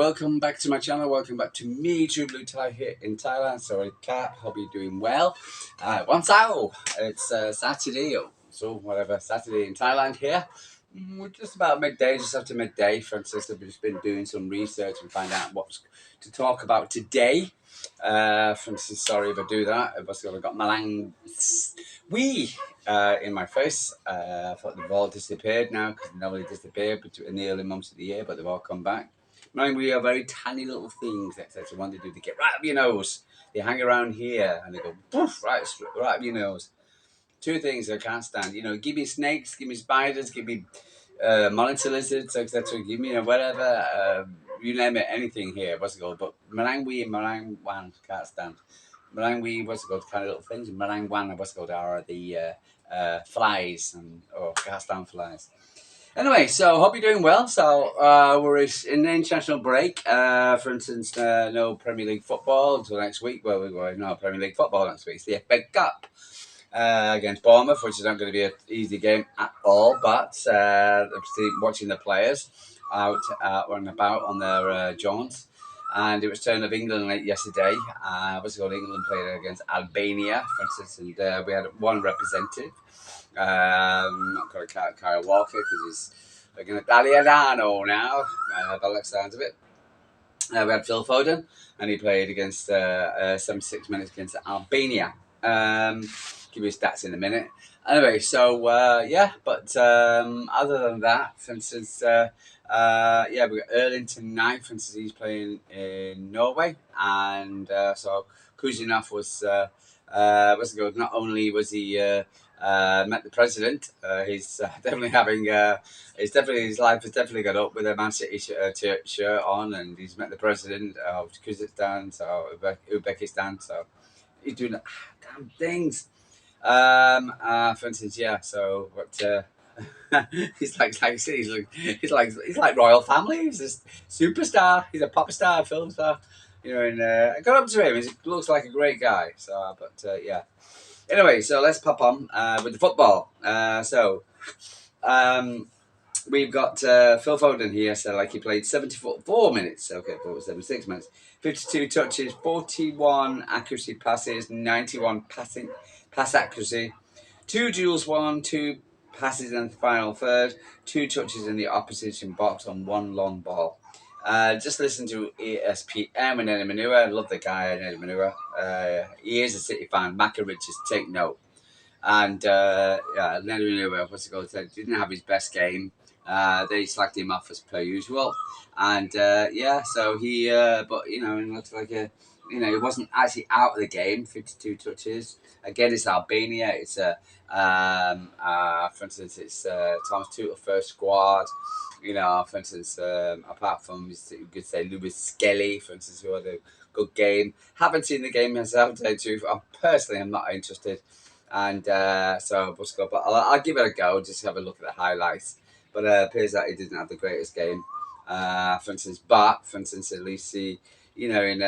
welcome back to my channel. Welcome back to me, True Blue Thai here in Thailand. Sorry, Cat. Hope you're doing well. Once out, it's Saturday, so whatever. Saturday in Thailand here. We're just about midday, just after midday. Francis, I've just been doing some research and find out what to talk about today. Francis, sorry if I do that. I've got Malang wee in my face. I thought they've all disappeared now because they normally disappeared in the early months of the year, but they've all come back. Knowing we are very tiny little things, etc. What they do, they get right up your nose. They hang around here and they go poof, right up your nose. Two things I can't stand. Give me snakes, give me spiders, give me monitor lizards, etc. Give me whatever, you name it, anything here. What's it called? But Malangwi and Malangwan can't stand. Malangwi, what's it called? Kind of little things. Malangwan, what's it called? Are the flies or can't stand flies. Anyway, so hope you're doing well. So we're in the international break. For instance, no Premier League football until next week. Well, no Premier League football next week. It's the FA Cup against Bournemouth, which is not going to be an easy game at all. But watching the players out and about on their jaunts. And it was turn of England late yesterday. What's it called? England played against Albania, for instance, and we had one representative. Not going to Kyle Walker because he's like an Italiano now, by the sounds of it. We had Phil Foden, and he played against 76 minutes against Albania. Give you his stats in a minute. Anyway, so but other than that, for instance, we got Erling tonight. For instance, he's playing in Norway, and so Kuzinov was good. Not only was he met the president, he's definitely having his life has definitely got up with a Man City shirt on, and he's met the president of Kazakhstan, so Uzbekistan, so he's doing damn things. For instance, so what he's like royal family. He's a superstar. He's a pop star, film star. And I got up to him. He looks like a great guy. So, Anyway, so let's pop on with the football. We've got Phil Foden here. So, he played 74 minutes. Okay, 76 minutes. 52 touches, 41 accuracy passes, 91 pass accuracy, 2 duels won, 2 passes in the final third, 2 touches in the opposition box on 1 long ball. Just listen to ESPN with Erin. I love the guy, Erin. He is a City fan. Mcatee, just take note. And Erin, what's it called? Didn't have his best game. They slacked him off as per usual. And so he, but it looks like he wasn't actually out of the game. 52 touches. Again, it's Albania. It's for instance, it's Thomas Tuchel first squad. For instance, apart from you could say Lewis Skelly, for instance, who had a good game. Haven't seen the game myself. Personally, I'm not interested. And but I'll give it a go. Just have a look at the highlights. But it appears that he didn't have the greatest game. For instance, at least he, in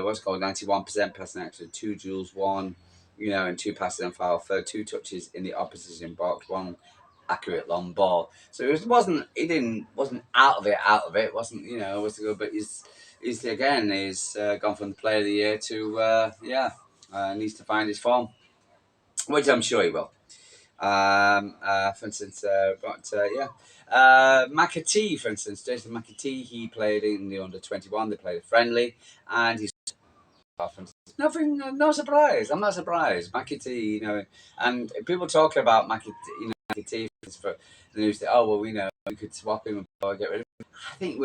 what's called 91% passing accuracy, 2 duels won, and 2 passes and foul, 2 touches in the opposition box, 1 accurate long ball. So it wasn't out of it. Wasn't but he's gone from the player of the year to needs to find his form, which I'm sure he will. For instance, Mcatee, for instance, Jason Mcatee, he played in the under-21. They played a friendly, and he's no surprise. I'm not surprised. Mcatee, and people talk about Mcatee for the news that we could swap him or get rid of him. I think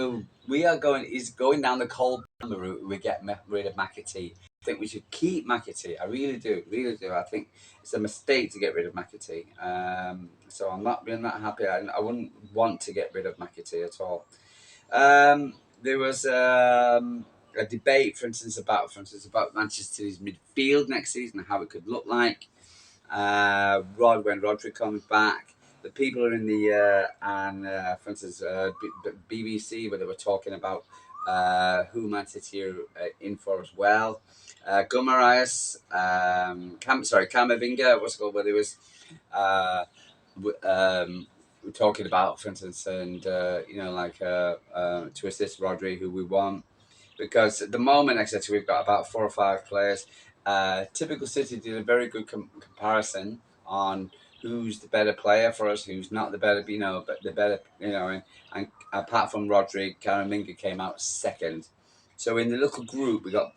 he's going down the cold route. We get rid of Mcatee. I think we should keep Mcatee. I really do. I think it's a mistake to get rid of Mcatee. So I'm not happy. I wouldn't want to get rid of Mcatee at all. There was a debate, for instance, about Manchester's midfield next season and how it could look like. When Rodri comes back, the people are in the for instance, BBC, where they were talking about who Man City are in for as well. Guimaraes, Camavinga, what's it called? Where there was we're talking about, for instance, and like to assist Rodri, who we want, because at the moment, like I said, we've got about 4 or 5 players. Typical City did a very good comparison on who's the better player for us, who's not the better, but the better, and apart from Rodri, Caraminga came out second. So in the little group, we got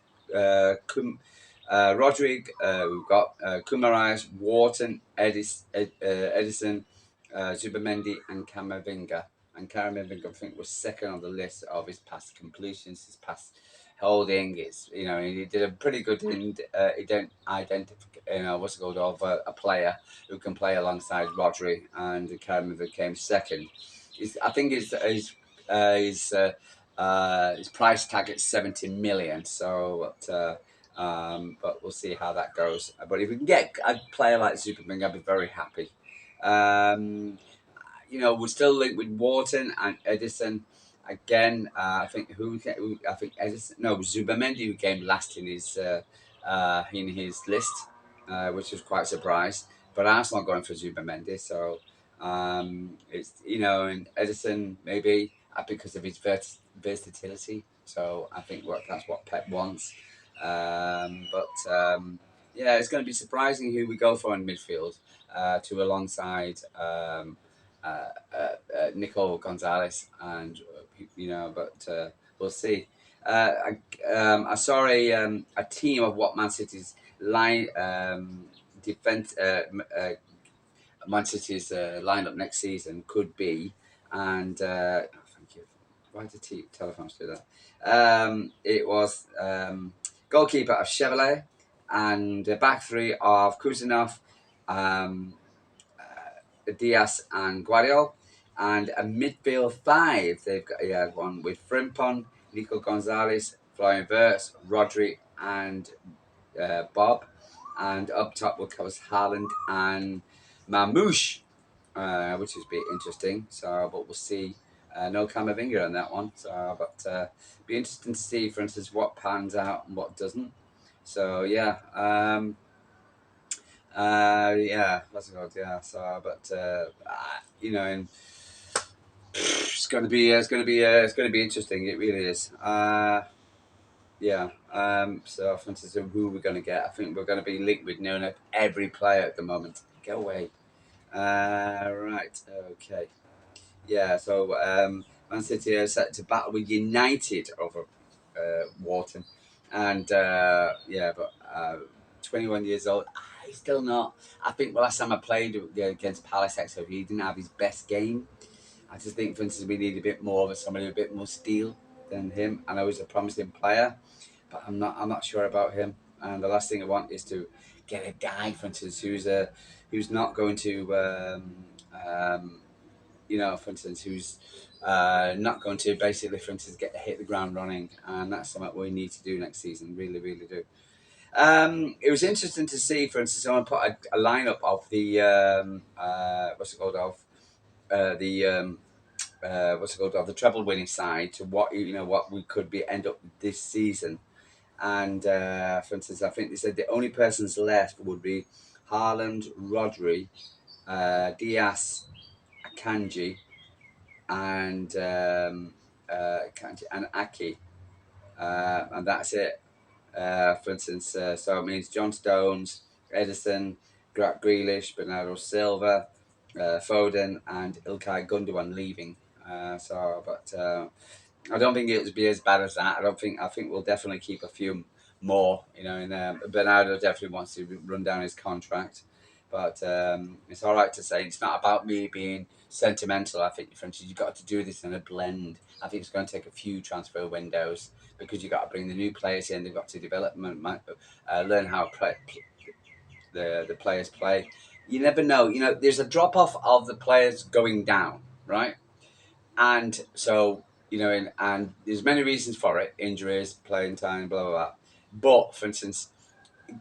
Rodrigue, we've got Kumarais, Wharton, Edison, Zubamendi, and Camavinga. And Camavinga, I think, was second on the list of his past completions, his past holding. It's he did a pretty good identify. What's it called, of a player who can play alongside Rodri, and Camavinga came second. I think his price tag at 70 million. So. But we'll see how that goes. But if we can get a player like Superman, I'd be very happy. We're still linked with Wharton and Edison. Again, I think I think Edison. No, Zubamendi, who came last in his list, which was quite surprised. But Arsenal going for Zubamendi, so it's and Edison maybe because of his versatility. So I think that's what Pep wants. Yeah, it's going to be surprising who we go for in midfield to alongside Nico Gonzalez, and we'll see. I saw a team of what Man City's line defense Man City's lineup next season could be, and thank you. Why did the telephones do that? It was goalkeeper of Chevrolet, and the back three of Kuzinov, um, Diaz, and Guardiola, and a midfield five. They've got one with Frimpong, Nico Gonzalez, Florian Wirtz, Rodri, and Bob, and up top will cover Haaland and Mamouche, which is a bit interesting. So, but we'll see. No Camavinga on that one. So, but be interesting to see, for instance, what pans out and what doesn't. So yeah, that's good. Yeah. So, but and it's going to be interesting. It really is. Yeah. So, for instance, who we're going to get, I think we're going to be linked with nearly every player at the moment. Go away. Right. Okay. Yeah. So, Man City are set to battle with United over Wharton, and but 21 years old. He's still not. I think the last time I played against Palace, actually, he didn't have his best game. I just think, for instance, we need a bit more of somebody with a bit more steel than him. I know he's a promising player, but I'm not sure about him. And the last thing I want is to get a guy, for instance, who's not going to for instance, who's not going to basically, for instance, hit the ground running, and that's something we need to do next season. Really, really do. It was interesting to see, for instance, someone put a lineup of the what's it called of the of the treble winning side to what we could end up this season. And for instance, I think they said the only persons left would be Haaland, Rodri, Diaz, Akanji, and Aki, and that's it. For instance, so it means John Stones, Edison, Grealish, Bernardo Silva, Foden, and Ilkay Gundogan leaving. But I don't think it would be as bad as that. I think we'll definitely keep a few more. And Bernardo definitely wants to run down his contract, but it's all right to say it's not about me being sentimental. I think, for instance, you've got to do this in a blend. I think it's going to take a few transfer windows because you've got to bring the new players in. They've got to develop, learn how the players play. You never know. There's a drop off of the players going down, right? And so, and there's many reasons for it: injuries, playing time, blah blah blah. But for instance,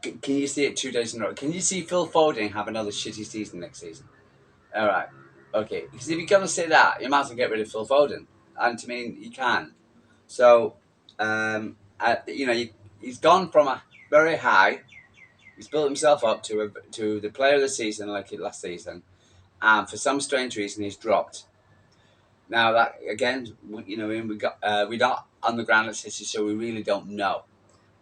can you see it 2 days in a row? Can you see Phil Foden have another shitty season next season? All right, okay. Because if you're gonna say that, you might as well get rid of Phil Foden. And to me, you can. So, he's gone from a very high. He's built himself up to the player of the season, like it last season, and for some strange reason he's dropped. Now that again, we're not on the ground at City, so we really don't know.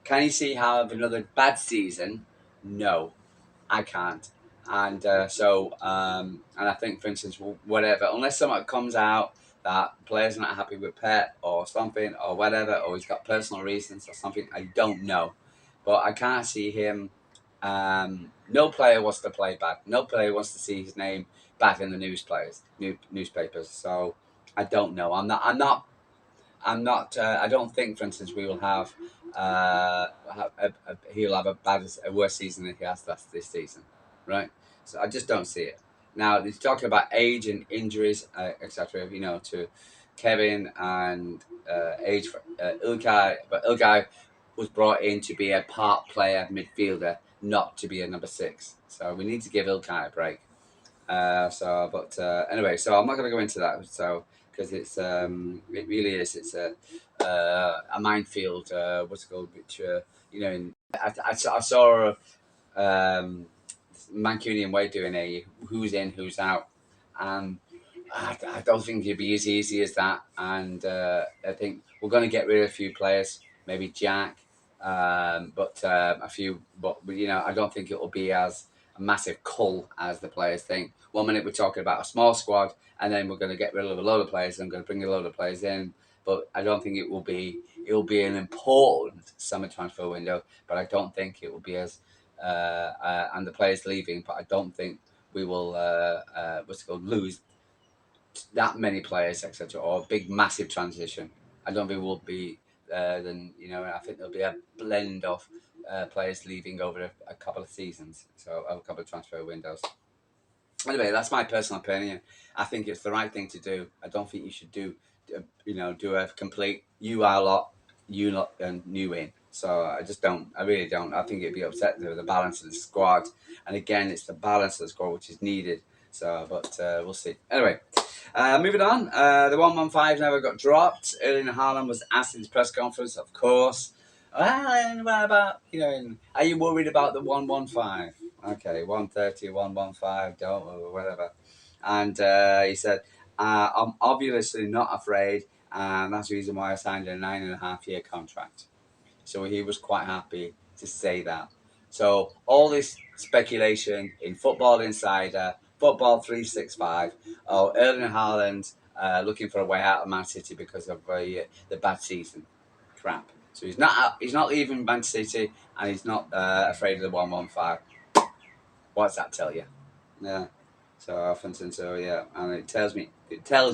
Can you see have another bad season? No, I can't. And I think, for instance, whatever, unless something comes out that players are not happy with Pep or something or whatever, or he's got personal reasons or something, I don't know. But I can't see him. No player wants to play bad. No player wants to see his name bad in the newspapers. So I don't know. I'm not. I don't think, for instance, we will have. He'll have a worse season than he has last this season, right? So I just don't see it. Now he's talking about age and injuries, etc. To Kevin and age for Ilkay, but Ilkay was brought in to be a part player midfielder, not to be a number six. So we need to give Ilkay a break. Anyway, so I'm not going to go into that. So because it really is, it's a minefield. What's it called? Which I saw Mancunian way doing a who's in, who's out, and I don't think it'd be as easy as that. And I think we're going to get rid of a few players, maybe Jack, but a few. But I don't think it will be as a massive cull as the players think. 1 minute we're talking about a small squad, and then we're going to get rid of a load of players and going to bring a load of players in. But I don't think it will be. It will be an important summer transfer window, but I don't think it will be as and the players leaving. But I don't think we will lose that many players, etc., or a big massive transition. I don't think we'll be. I think there'll be a blend of players leaving over a couple of seasons, so a couple of transfer windows. Anyway, that's my personal opinion. I think it's the right thing to do. I don't think you should do a complete you are lot, you lot, and new in. So I just don't. I really don't. I think it'd be upset with the balance of the squad. And again, it's the balance of the squad which is needed. So, but we'll see. Anyway, moving on. The 115 never got dropped. Erling Haaland was asked in his press conference, of course. Well, and what about are you worried about the 115? Okay, 130, 115, don't or whatever. And he said, I'm obviously not afraid, and that's the reason why I signed a 9.5 year contract. So he was quite happy to say that. So all this speculation in Football Insider, Football 365, Erling Haaland looking for a way out of Man City because of the bad season. Crap. So he's not leaving Man City, and he's not afraid of the 115. What does that tell you? Yeah. And it tells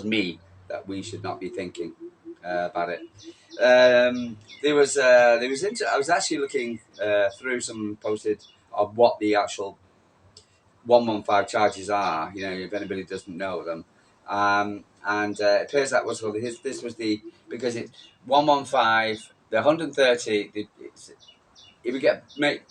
me that we should not be thinking about it. I was actually looking through some posted of what the actual 115 charges are. If anybody doesn't know them, and it appears that was this was the because it's 115, the 130. If you get make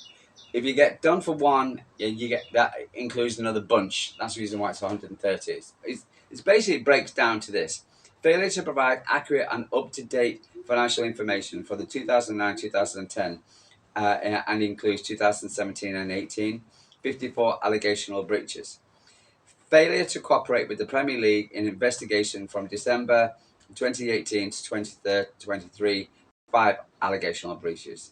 if you get done for one, you get that includes another bunch. That's the reason why it's 130. It's basically breaks down to this: failure to provide accurate and up-to-date financial information for the 2009-2010 and includes 2017 and 18, 54 allegational breaches. Failure to cooperate with the Premier League in investigation from December 2018 to 2023, 5 allegational breaches.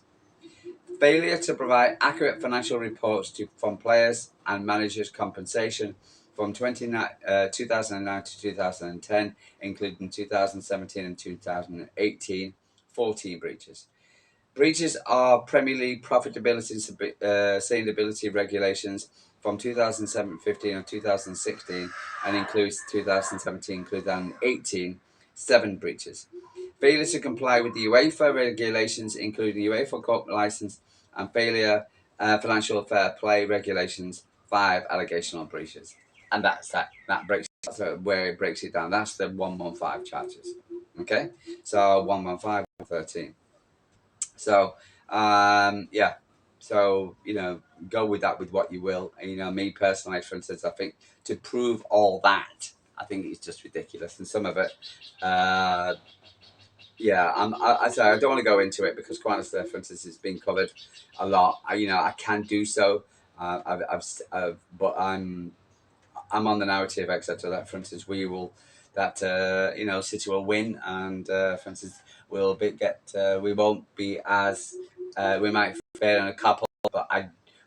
Failure to provide accurate financial reports from players and managers' compensation from 2009 to 2010, including 2017 and 2018, 14 breaches. Breaches of Premier League profitability and sustainability regulations from 2015 and 2016 and includes 2017-2018, 7 breaches. Failure to comply with the UEFA regulations, including UEFA Cup license and failure financial fair play regulations, 5 allegational breaches. And that's where it breaks it down. That's the 115 charges. Okay? So 115, 113. So, yeah. So, go with that with what you will. And, me personally, for instance, I think to prove all that, I think it's just ridiculous. And some of it, yeah, I don't want to go into it because, quite honestly, for instance, it's been covered a lot. I can do so. But I'm on the narrative, etc. That, for instance, City will win, and for instance, we won't be as we might fail on a couple, but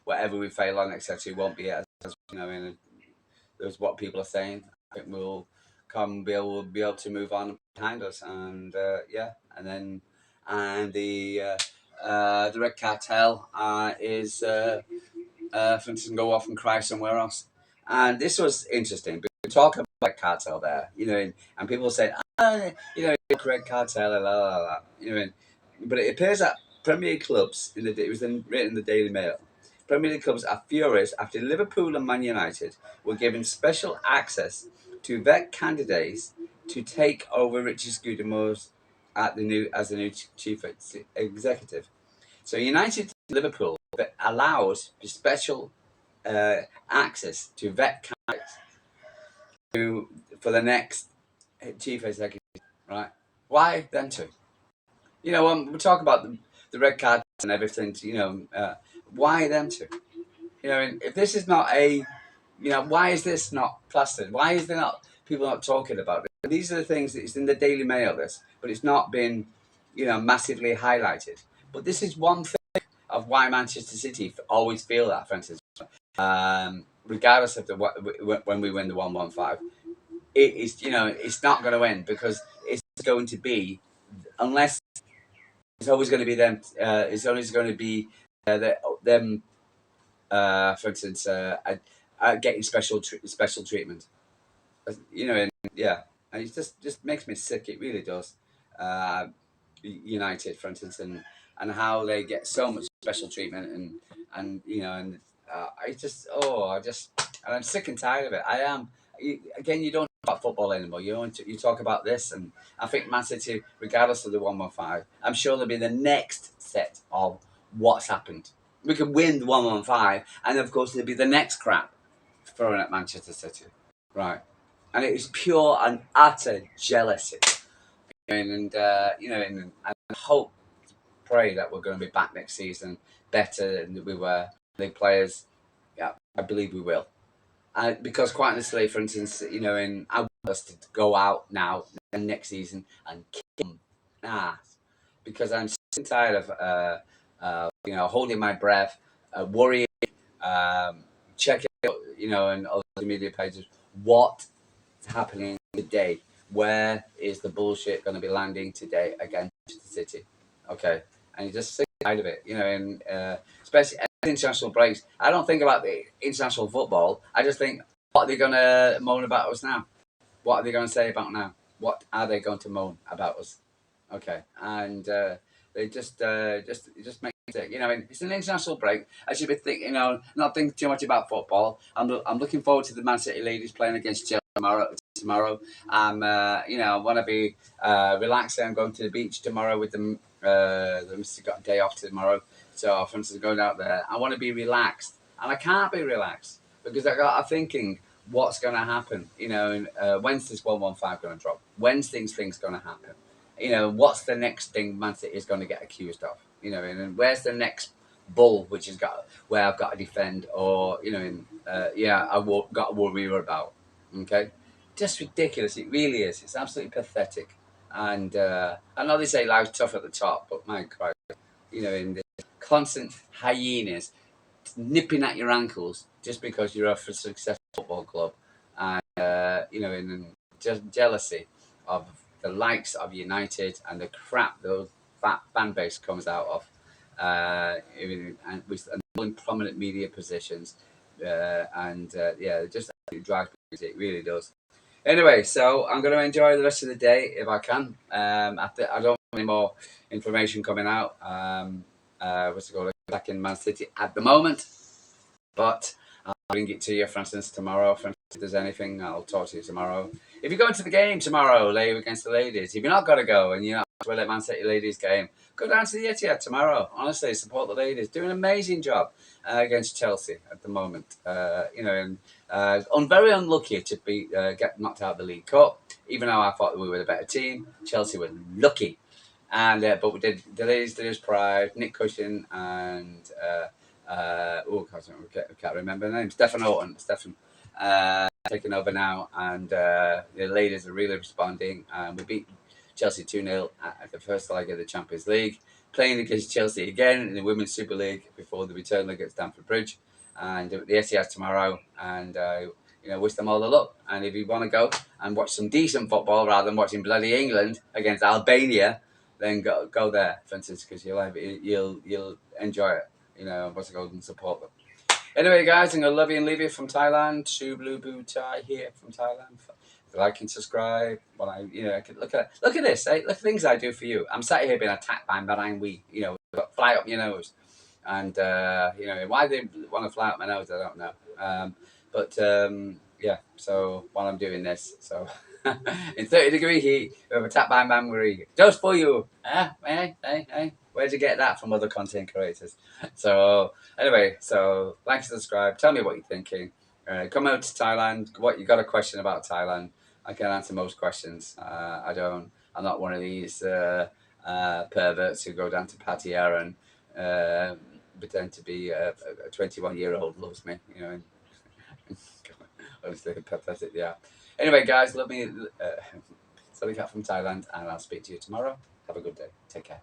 whatever we fail on, etc., won't be as there's what people are saying. I think we'll be able to move on behind us, and the Red Cartel is for instance, go off and cry somewhere else. And this was interesting. But we talk about Red Cartel there, and people say, Red Cartel, la la la, la, but it appears that Premier League clubs it was written in the Daily Mail. Premier League clubs are furious after Liverpool and Man United were given special access to vet candidates to take over Richard Scudamore as the new chief executive. So United Liverpool allowed special access to vet candidates for the next chief executive, right? Why them two? When we talk about the red cards and everything, why them two? If this is not why is this not plastered? Why is there not people not talking about it? These are the things that it's in the Daily Mail, but it's not been, massively highlighted. But this is one thing of why Manchester City always feel that, for instance, regardless of when we win the 115, it's not going to win because it's going to be, unless it's always going to be them. It's always going to be them. For instance, getting special treatment. And it just makes me sick. It really does. United, for instance, and how they get so much special treatment, and I'm sick and tired of it. I am. Again, you don't talk about football anymore. You talk about this, and I think Man City, regardless of the 115, I'm sure there'll be the next set of what's happened. We could win the 115, and of course there'll be the next crap thrown at Manchester City, right? And it was pure and utter jealousy, and I hope, pray that we're going to be back next season better than we were. The players, yeah, I believe we will. Because quite honestly, for instance, I want us to go out now and next season and kick them ass, because I'm sick and tired of holding my breath, worrying, checking, and other media pages what's happening today. Where is the bullshit going to be landing today against Manchester City? Okay, and you're just sick and tired of it, and especially international breaks. I don't think about the international football. I just think, what are they going to moan about us now? What are they going to say about now? What are they going to moan about us? Okay, and they just make it sick. It's an international break. I should be thinking, not thinking too much about football. I'm looking forward to the Man City ladies playing against Chelsea tomorrow. I want to be relaxing. I'm going to the beach tomorrow with them. They've got a day off tomorrow, so for instance, going out there, I want to be relaxed, and I can't be relaxed because I'm thinking, what's going to happen? When's this 115 going to drop? When's things going to happen? What's the next thing Man City is going to get accused of? And where's the next bull where I've got to defend, or I've got to worry about. Okay, just ridiculous. It really is. It's absolutely pathetic. And I know they say life's tough at the top, but my Christ, in the constant hyenas nipping at your ankles just because you're a successful football club, and in just jealousy of the likes of United and the crap that fan base comes out of, and in prominent media positions, it just drives me. It really does. Anyway, so I'm going to enjoy the rest of the day if I can. I don't have any more information coming out. What's it called? Back in Man City at the moment, but I'll bring it to you, for instance, tomorrow. For instance, if there's anything, I'll talk to you tomorrow. If you're going to the game tomorrow, against the ladies, if you're not going to go and you're not well at Man City ladies game, go down to the Etihad tomorrow. Honestly, support the ladies. Do an amazing job against Chelsea at the moment. I'm very unlucky to get knocked out of the League Cup, even though I thought we were the better team. Chelsea were lucky. And but we did the ladies did us pride, Nick Cushion and I can't remember the name. Stefan Orton. taking over now, and the ladies are really responding. We beat Chelsea 2-0 at the first leg of the Champions League, playing against Chelsea again in the Women's Super League before the return leg at Stamford Bridge, and the SES tomorrow. And wish them all the luck. And if you want to go and watch some decent football rather than watching bloody England against Albania, then go there, for instance, because you'll enjoy it. What's it called, and support them. Anyway, guys, I'm gonna love you and leave you from Thailand. Two Blue Boo Thai here from Thailand. Like and subscribe. Well, look at this. Look at things I do for you. I'm sat here being attacked by Marangwi. Fly up your nose, and why they want to fly up my nose, I don't know. Yeah. So while I'm doing this, so in 30-degree heat, we have attacked by Marangwi just for you. Hey. Where'd you get that from other content creators? So anyway, so like and subscribe. Tell me what you're thinking. Come out to Thailand. What you got a question about Thailand? I can answer most questions. I'm not one of these perverts who go down to Patty Erin, pretend to be a 21-year-old loves me. Honestly, pathetic. Yeah. Anyway, guys, love me. Sorry, cat from Thailand, and I'll speak to you tomorrow. Have a good day. Take care.